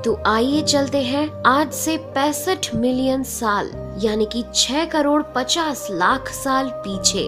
तो आइए चलते हैं आज से 65 मिलियन साल यानी कि 6 करोड़ 50 लाख साल पीछे।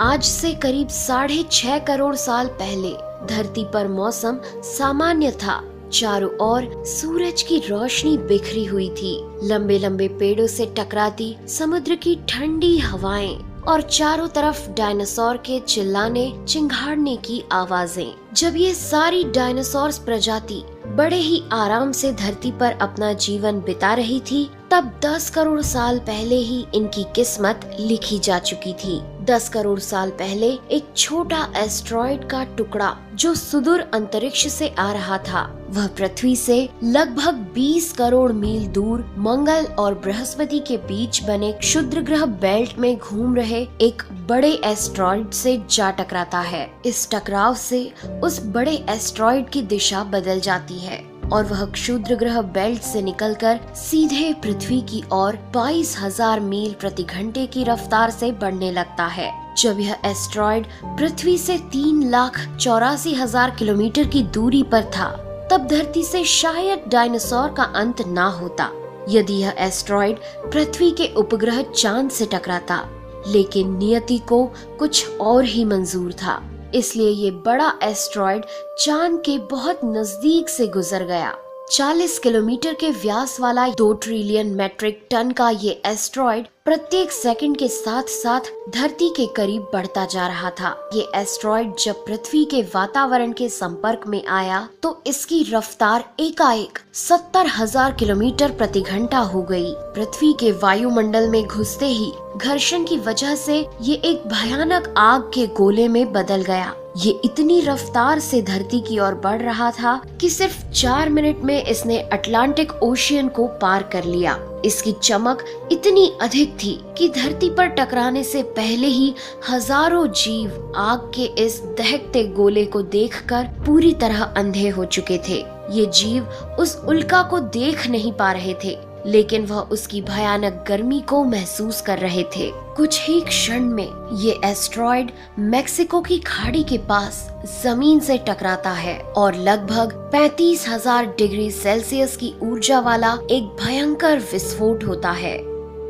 आज से करीब 6.5 करोड़ साल पहले धरती पर मौसम सामान्य था। चारों ओर सूरज की रोशनी बिखरी हुई थी। लंबे लंबे पेड़ों से टकराती समुद्र की ठंडी हवाएं और चारों तरफ डायनासोर के चिल्लाने चिंघाड़ने की आवाजें। जब ये सारी डायनासोर प्रजाति बड़े ही आराम से धरती पर अपना जीवन बिता रही थी, तब 10 करोड़ साल पहले ही इनकी किस्मत लिखी जा चुकी थी। 10 करोड़ साल पहले एक छोटा एस्ट्रॉइड का टुकड़ा जो सुदूर अंतरिक्ष से आ रहा था, वह पृथ्वी से लगभग 20 करोड़ मील दूर मंगल और बृहस्पति के बीच बने क्षुद्र ग्रह बेल्ट में घूम रहे एक बड़े एस्ट्रॉइड से जा टकराता है। इस टकराव से उस बड़े एस्ट्रॉइड की दिशा बदल जाती है और वह क्षुद्र ग्रह बेल्ट से निकलकर सीधे पृथ्वी की ओर 22,000 मील प्रति घंटे की रफ्तार से बढ़ने लगता है। जब यह एस्ट्रॉइड पृथ्वी से 3,84,000 किलोमीटर की दूरी पर था, तब धरती से शायद डायनासोर का अंत ना होता यदि यह एस्ट्रॉइड पृथ्वी के उपग्रह चांद से टकराता। लेकिन नियति को कुछ और ही मंजूर था, इसलिए ये बड़ा एस्ट्रॉइड चांद के बहुत नजदीक से गुजर गया। 40 किलोमीटर के व्यास वाला 2 ट्रिलियन मेट्रिक टन का ये एस्ट्रॉइड प्रत्येक सेकंड के साथ साथ धरती के करीब बढ़ता जा रहा था। ये एस्ट्रॉइड जब पृथ्वी के वातावरण के संपर्क में आया तो इसकी रफ्तार एकाएक 70,000 किलोमीटर प्रति घंटा हो गई। पृथ्वी के वायुमंडल में घुसते ही घर्षण की वजह से ये एक भयानक आग के गोले में बदल गया। ये इतनी रफ्तार से धरती की ओर बढ़ रहा था कि सिर्फ 4 मिनट में इसने अटलांटिक ओशियन को पार कर लिया। इसकी चमक इतनी अधिक थी कि धरती पर टकराने से पहले ही हजारों जीव आग के इस दहकते गोले को देखकर पूरी तरह अंधे हो चुके थे। ये जीव उस उल्का को देख नहीं पा रहे थे, लेकिन वह उसकी भयानक गर्मी को महसूस कर रहे थे। कुछ ही क्षण में ये एस्ट्रॉइड मेक्सिको की खाड़ी के पास जमीन से टकराता है और लगभग 35,000 डिग्री सेल्सियस की ऊर्जा वाला एक भयंकर विस्फोट होता है।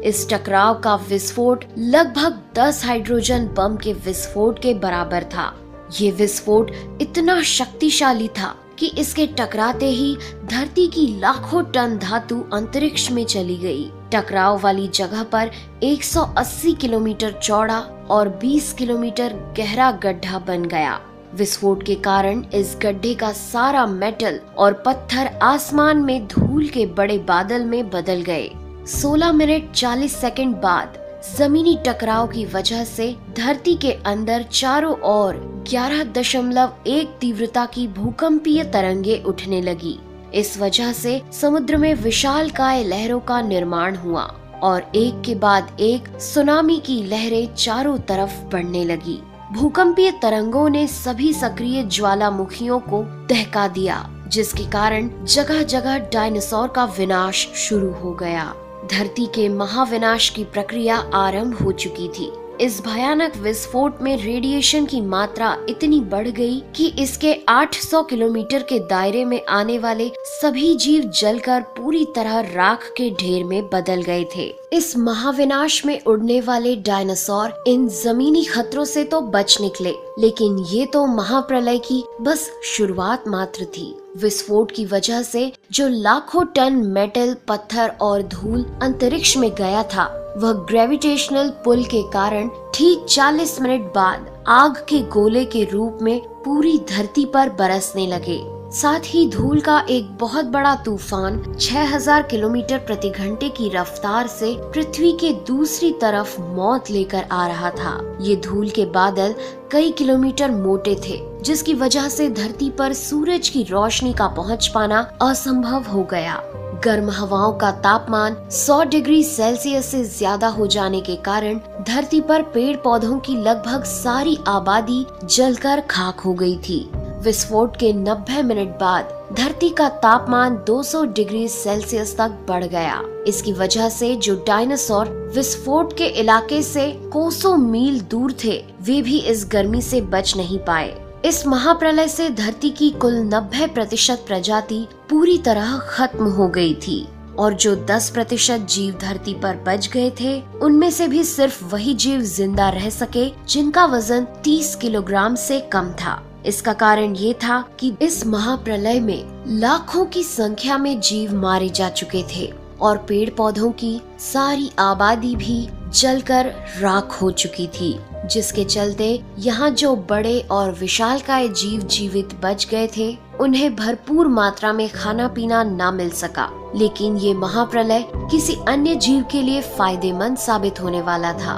इस टकराव का विस्फोट लगभग 10 हाइड्रोजन बम के विस्फोट के बराबर था। ये विस्फोट इतना शक्तिशाली था कि इसके टकराते ही धरती की लाखों टन धातु अंतरिक्ष में चली गई। टकराव वाली जगह पर 180 किलोमीटर चौड़ा और 20 किलोमीटर गहरा गड्ढा बन गया। विस्फोट के कारण इस गड्ढे का सारा मेटल और पत्थर आसमान में धूल के बड़े बादल में बदल गए। 16 मिनट 40 सेकंड बाद जमीनी टकराव की वजह से धरती के अंदर चारों ओर 11.1 तीव्रता की भूकंपीय तरंगे उठने लगी। इस वजह से समुद्र में विशालकाय लहरों का निर्माण हुआ और एक के बाद एक सुनामी की लहरें चारों तरफ बढ़ने लगी। भूकंपीय तरंगों ने सभी सक्रिय ज्वालामुखियों को दहका दिया, जिसके कारण जगह जगह डायनासोर का विनाश शुरू हो गया। धरती के महाविनाश की प्रक्रिया आरंभ हो चुकी थी। इस भयानक विस्फोट में रेडिएशन की मात्रा इतनी बढ़ गई कि इसके 800 किलोमीटर के दायरे में आने वाले सभी जीव जलकर पूरी तरह राख के ढेर में बदल गए थे। इस महाविनाश में उड़ने वाले डायनासोर इन जमीनी खतरों से तो बच निकले, लेकिन ये तो महाप्रलय की बस शुरुआत मात्र थी। विस्फोट की वजह से जो लाखों टन मेटल, पत्थर और धूल अंतरिक्ष में गया था, वह ग्रेविटेशनल पुल के कारण ठीक 40 मिनट बाद आग के गोले के रूप में पूरी धरती पर बरसने लगे। साथ ही धूल का एक बहुत बड़ा तूफान 6,000 किलोमीटर प्रति घंटे की रफ्तार से पृथ्वी के दूसरी तरफ मौत लेकर आ रहा था। ये धूल के बादल कई किलोमीटर मोटे थे, जिसकी वजह से धरती पर सूरज की रोशनी का पहुंच पाना असंभव हो गया। गर्म हवाओं का तापमान 100 डिग्री सेल्सियस से ज्यादा हो जाने के कारण धरती पर पेड़ पौधों की लगभग सारी आबादी जलकर खाक हो गई थी। विस्फोट के 90 मिनट बाद धरती का तापमान 200 डिग्री सेल्सियस तक बढ़ गया। इसकी वजह से जो डायनासोर विस्फोट के इलाके से कोसों मील दूर थे, वे भी इस गर्मी से बच नहीं पाए। इस महाप्रलय से धरती की कुल 90% प्रजाति पूरी तरह खत्म हो गई थी और जो 10% जीव धरती पर बच गए थे, उनमें से भी सिर्फ वही जीव जिंदा रह सके जिनका वजन 30 किलोग्राम से कम था। इसका कारण ये था कि इस महाप्रलय में लाखों की संख्या में जीव मारे जा चुके थे और पेड़ पौधों की सारी आबादी भी जलकर राख हो चुकी थी, जिसके चलते यहाँ जो बड़े और विशालकाय जीव जीवित बच गए थे, उन्हें भरपूर मात्रा में खाना पीना ना मिल सका। लेकिन ये महाप्रलय किसी अन्य जीव के लिए फायदेमंद साबित होने वाला था।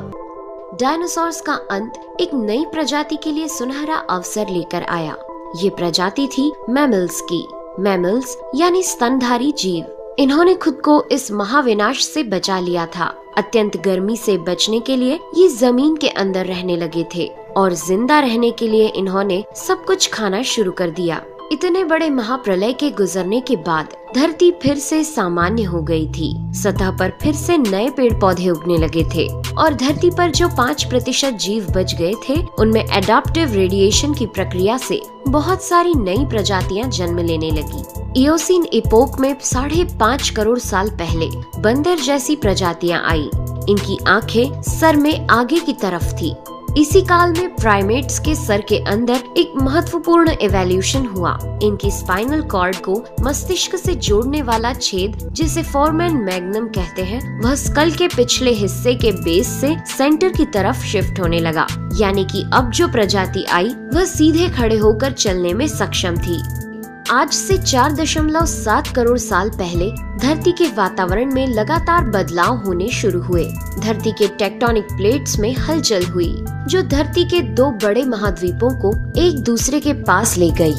डायनासोर्स का अंत एक नई प्रजाति के लिए सुनहरा अवसर लेकर आया। ये प्रजाति थी मैमल्स की। मैमल्स यानी स्तनधारी जीव। इन्होंने खुद को इस महाविनाश से बचा लिया था। अत्यंत गर्मी से बचने के लिए ये जमीन के अंदर रहने लगे थे और जिंदा रहने के लिए इन्होंने सब कुछ खाना शुरू कर दिया। इतने बड़े महाप्रलय के गुजरने के बाद धरती फिर से सामान्य हो गई थी। सतह पर फिर से नए पेड़ पौधे उगने लगे थे और धरती पर जो 5% जीव बच गए थे, उनमें एडाप्टिव रेडिएशन की प्रक्रिया से बहुत सारी नई प्रजातियां जन्म लेने लगी। इयोसीन इपोक में 5.5 करोड़ साल पहले बंदर जैसी प्रजातियां आई। इनकी आंखें सर में आगे की तरफ थी। इसी काल में प्राइमेट्स के सर के अंदर एक महत्वपूर्ण एवोल्यूशन हुआ। इनकी स्पाइनल कॉर्ड को मस्तिष्क से जोड़ने वाला छेद, जिसे फोरमेन मैग्नम कहते हैं, वह स्कल के पिछले हिस्से के बेस से सेंटर की तरफ शिफ्ट होने लगा। यानी कि अब जो प्रजाति आई वह सीधे खड़े होकर चलने में सक्षम थी। आज से 4.7 करोड़ साल पहले धरती के वातावरण में लगातार बदलाव होने शुरू हुए। धरती के टेक्टोनिक प्लेट्स में हलचल हुई, जो धरती के 2 बड़े महाद्वीपों को एक दूसरे के पास ले गई।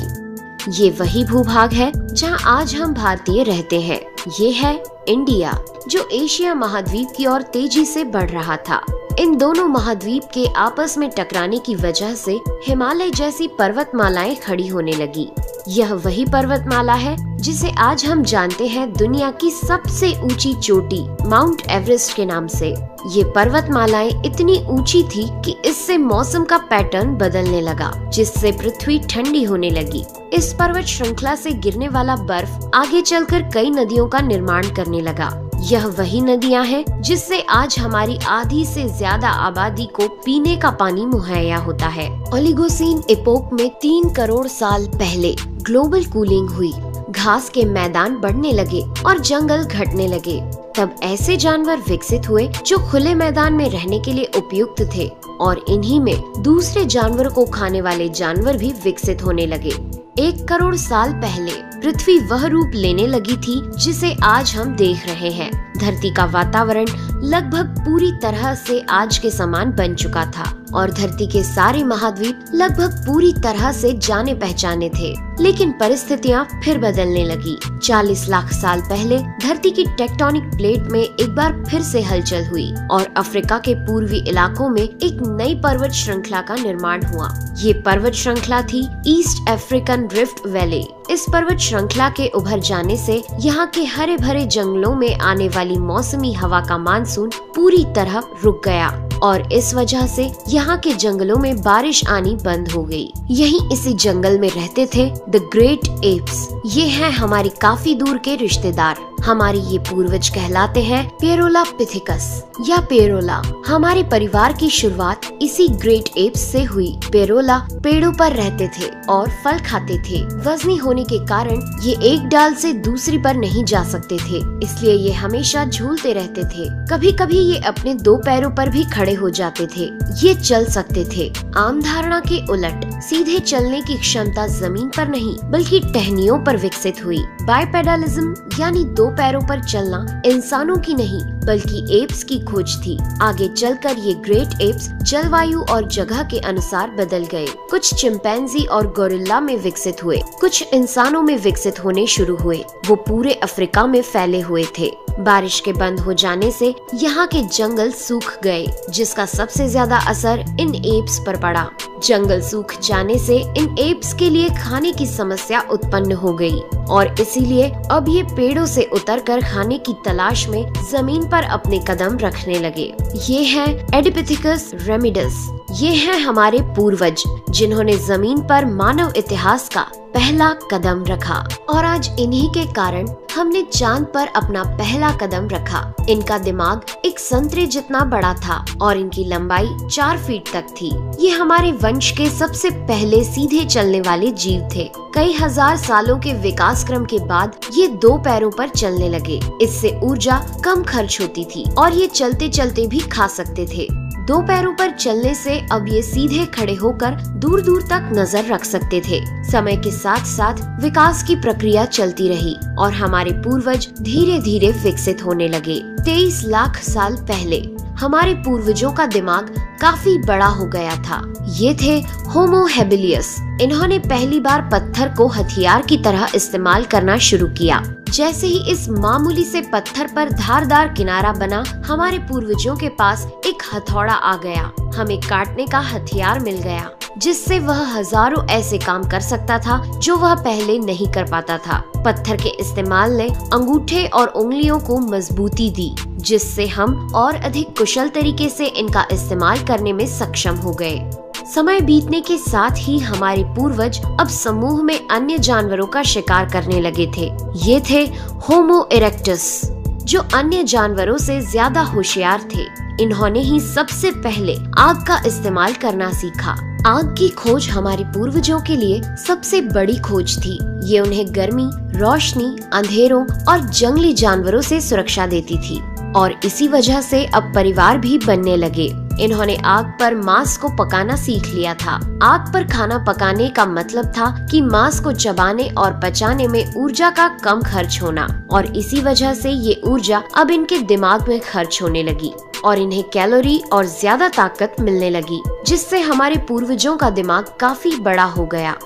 ये वही भूभाग है जहां आज हम भारतीय रहते हैं। ये है इंडिया, जो एशिया महाद्वीप की ओर तेजी से बढ़ रहा था। इन दोनों महाद्वीप के आपस में टकराने की वजह से हिमालय जैसी पर्वतमालाएं खड़ी होने लगी। यह वही पर्वतमाला है जिसे आज हम जानते हैं दुनिया की सबसे ऊंची चोटी माउंट एवरेस्ट के नाम से। ये पर्वतमालाएं इतनी ऊंची थी कि इससे मौसम का पैटर्न बदलने लगा, जिससे पृथ्वी ठंडी होने लगी। इस पर्वत श्रृंखला से गिरने वाला बर्फ आगे चलकर कई नदियों का निर्माण करने लगा। यह वही नदियां हैं जिससे आज हमारी आधी से ज्यादा आबादी को पीने का पानी मुहैया होता है। ओलिगोसीन इपोक में 3 करोड़ साल पहले ग्लोबल कूलिंग हुई। घास के मैदान बढ़ने लगे और जंगल घटने लगे। तब ऐसे जानवर विकसित हुए जो खुले मैदान में रहने के लिए उपयुक्त थे और इन्हीं में दूसरे जानवरों को खाने वाले जानवर भी विकसित होने लगे। 1 करोड़ साल पहले पृथ्वी वह रूप लेने लगी थी जिसे आज हम देख रहे हैं। धरती का वातावरण लगभग पूरी तरह से आज के समान बन चुका था और धरती के सारे महाद्वीप लगभग पूरी तरह से जाने पहचाने थे। लेकिन परिस्थितियां फिर बदलने लगी। 40 लाख साल पहले धरती की टेक्टोनिक प्लेट में एक बार फिर से हलचल हुई और अफ्रीका के पूर्वी इलाकों में एक नई पर्वत श्रृंखला का निर्माण हुआ। ये पर्वत श्रृंखला थी ईस्ट अफ्रीकन रिफ्ट वैली। इस पर्वत श्रृंखला के उभर जाने से यहाँ के हरे भरे जंगलों में आने वाली मौसमी हवा का मानसून पूरी तरह रुक गया और इस वजह से यहाँ के जंगलों में बारिश आनी बंद हो गई। यहीं इसी जंगल में रहते थे द ग्रेट एप्स। ये हैं हमारी काफी दूर के रिश्तेदार। हमारे ये पूर्वज कहलाते हैं पेरोलापिथिकस या पेरोला। हमारे परिवार की शुरुआत इसी ग्रेट एप्स से हुई। पेरोला पेड़ों पर रहते थे और फल खाते थे। वजनी होने के कारण ये एक डाल से दूसरी पर नहीं जा सकते थे, इसलिए ये हमेशा झूलते रहते थे। कभी कभी ये अपने 2 पैरों पर भी खड़े हो जाते थे। ये चल सकते थे। आम धारणा के उलट सीधे चलने की क्षमता जमीन पर नहीं बल्कि टहनियों पर विकसित हुई। बाइपेडलिज्म यानी 2 पैरों पर चलना इंसानों की नहीं बल्कि एप्स की खोज थी। आगे चलकर ये ग्रेट एप्स जलवायु और जगह के अनुसार बदल गए। कुछ चिंपैंजी और गोरिल्ला में विकसित हुए, कुछ इंसानों में विकसित होने शुरू हुए। वो पूरे अफ्रीका में फैले हुए थे। बारिश के बंद हो जाने से यहाँ के जंगल सूख गए, जिसका सबसे ज्यादा असर इन एप्स पर पड़ा। जंगल सूख जाने से इन एप्स के लिए खाने की समस्या उत्पन्न हो गई और इसीलिए अब ये पेड़ों से उतरकर खाने की तलाश में जमीन पर अपने कदम रखने लगे। ये है एडिपिथिकस रेमिडस ये हैं हमारे पूर्वज, जिन्होंने जमीन पर मानव इतिहास का पहला कदम रखा और आज इन्हीं के कारण हमने चांद पर अपना पहला कदम रखा। इनका दिमाग एक संतरे जितना बड़ा था और इनकी लंबाई 4 फीट तक थी। ये हमारे वंश के सबसे पहले सीधे चलने वाले जीव थे। कई हजार सालों के विकास क्रम के बाद ये 2 पैरों पर चलने लगे। इससे ऊर्जा कम खर्च होती थी और ये चलते चलते भी खा सकते थे। 2 पैरों पर चलने से अब ये सीधे खड़े होकर दूर दूर तक नजर रख सकते थे। समय के साथ साथ विकास की प्रक्रिया चलती रही और हमारे पूर्वज धीरे धीरे विकसित होने लगे। 23 लाख साल पहले हमारे पूर्वजों का दिमाग काफी बड़ा हो गया था। ये थे होमो हेबिलियस। इन्होंने पहली बार पत्थर को हथियार की तरह इस्तेमाल करना शुरू किया। जैसे ही इस मामूली से पत्थर पर धारदार किनारा बना, हमारे पूर्वजों के पास एक हथौड़ा आ गया। हमें काटने का हथियार मिल गया, जिससे वह हजारों ऐसे काम कर सकता था जो वह पहले नहीं कर पाता था। पत्थर के इस्तेमाल ने अंगूठे और उंगलियों को मजबूती दी, जिससे हम और अधिक कुशल तरीके से इनका इस्तेमाल करने में सक्षम हो गए। समय बीतने के साथ ही हमारे पूर्वज अब समूह में अन्य जानवरों का शिकार करने लगे थे। ये थे होमो इरेक्टस, जो अन्य जानवरों से ज्यादा होशियार थे। इन्होंने ही सबसे पहले आग का इस्तेमाल करना सीखा। आग की खोज हमारे पूर्वजों के लिए सबसे बड़ी खोज थी। ये उन्हें गर्मी, रोशनी, अंधेरों और जंगली जानवरों से सुरक्षा देती थी और इसी वजह से अब परिवार भी बनने लगे। इन्होंने आग पर मांस को पकाना सीख लिया था। आग पर खाना पकाने का मतलब था कि मांस को चबाने और पचाने में ऊर्जा का कम खर्च होना और इसी वजह से ये ऊर्जा अब इनके दिमाग में खर्च होने लगी और इन्हें कैलोरी और ज्यादा ताकत मिलने लगी, जिससे हमारे पूर्वजों का दिमाग काफी बड़ा हो गया।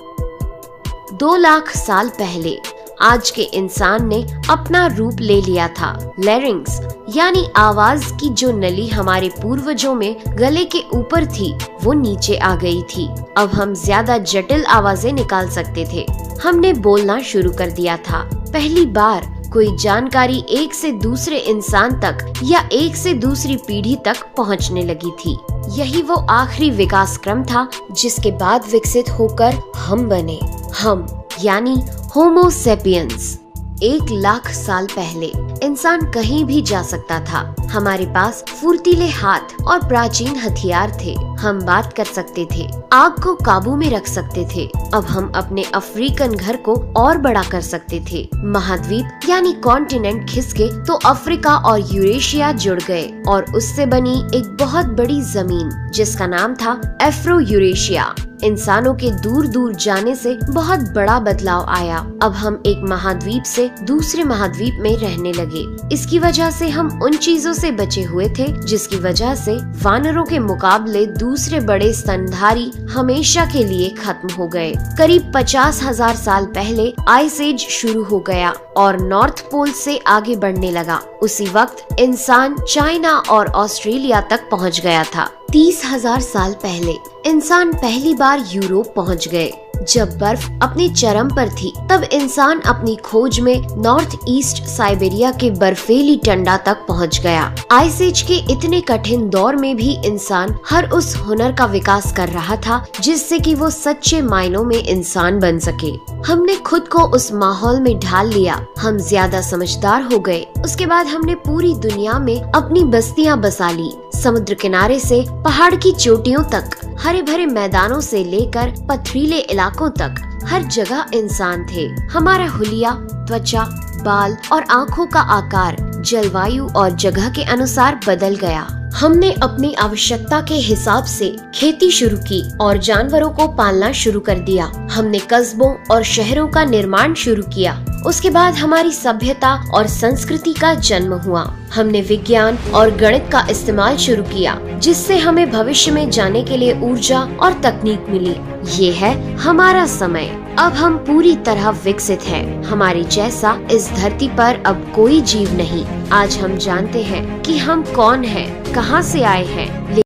2 लाख साल पहले आज के इंसान ने अपना रूप ले लिया था। लैरिंग्स यानी आवाज की जो नली हमारे पूर्वजों में गले के ऊपर थी, वो नीचे आ गई थी। अब हम ज्यादा जटिल आवाजें निकाल सकते थे। हमने बोलना शुरू कर दिया था। पहली बार कोई जानकारी एक से दूसरे इंसान तक या एक से दूसरी पीढ़ी तक पहुंचने लगी थी। यही वो आखिरी विकास क्रम था जिसके बाद विकसित होकर हम बने। हम यानी होमो सेपियंस। 1 लाख साल पहले इंसान कहीं भी जा सकता था। हमारे पास फुर्तीले हाथ और प्राचीन हथियार थे। हम बात कर सकते थे, आग को काबू में रख सकते थे। अब हम अपने अफ्रीकन घर को और बड़ा कर सकते थे। महाद्वीप यानी कॉन्टिनेंट खिसके तो अफ्रीका और यूरेशिया जुड़ गए और उससे बनी एक बहुत बड़ी जमीन जिसका नाम था एफ्रो यूरेशिया। इंसानों के दूर दूर जाने से बहुत बड़ा बदलाव आया। अब हम एक महाद्वीप से दूसरे महाद्वीप में रहने लगे। इसकी वजह से हम उन चीजों से बचे हुए थे जिसकी वजह से वानरों के मुकाबले दूसरे बड़े स्तनधारी हमेशा के लिए खत्म हो गए। करीब 50,000 साल पहले आइस एज शुरू हो गया और नॉर्थ पोल से आगे बढ़ने लगा। उसी वक्त इंसान चाइना और ऑस्ट्रेलिया तक पहुंच गया था। 30,000 साल पहले इंसान पहली बार यूरोप पहुंच गए। जब बर्फ अपने चरम पर थी, तब इंसान अपनी खोज में नॉर्थ ईस्ट साइबेरिया के बर्फीली टंडा तक पहुंच गया। आइस एज के इतने कठिन दौर में भी इंसान हर उस हुनर का विकास कर रहा था जिससे कि वो सच्चे मायनों में इंसान बन सके। हमने खुद को उस माहौल में ढाल लिया। हम ज्यादा समझदार हो गए। उसके बाद हमने पूरी दुनिया में अपनी बस्तियां बसा ली। समुद्र किनारे से पहाड़ की चोटियों तक, हरे भरे मैदानों से लेकर पथरीले इलाकों तक हर जगह इंसान थे। हमारा हुलिया, त्वचा, बाल और आँखों का आकार जलवायु और जगह के अनुसार बदल गया। हमने अपनी आवश्यकता के हिसाब से खेती शुरू की और जानवरों को पालना शुरू कर दिया। हमने कस्बों और शहरों का निर्माण शुरू किया। उसके बाद हमारी सभ्यता और संस्कृति का जन्म हुआ। हमने विज्ञान और गणित का इस्तेमाल शुरू किया, जिससे हमें भविष्य में जाने के लिए ऊर्जा और तकनीक मिली। ये है हमारा समय। अब हम पूरी तरह विकसित हैं। हमारे जैसा इस धरती पर अब कोई जीव नहीं। आज हम जानते हैं कि हम कौन हैं, कहां से आए हैं।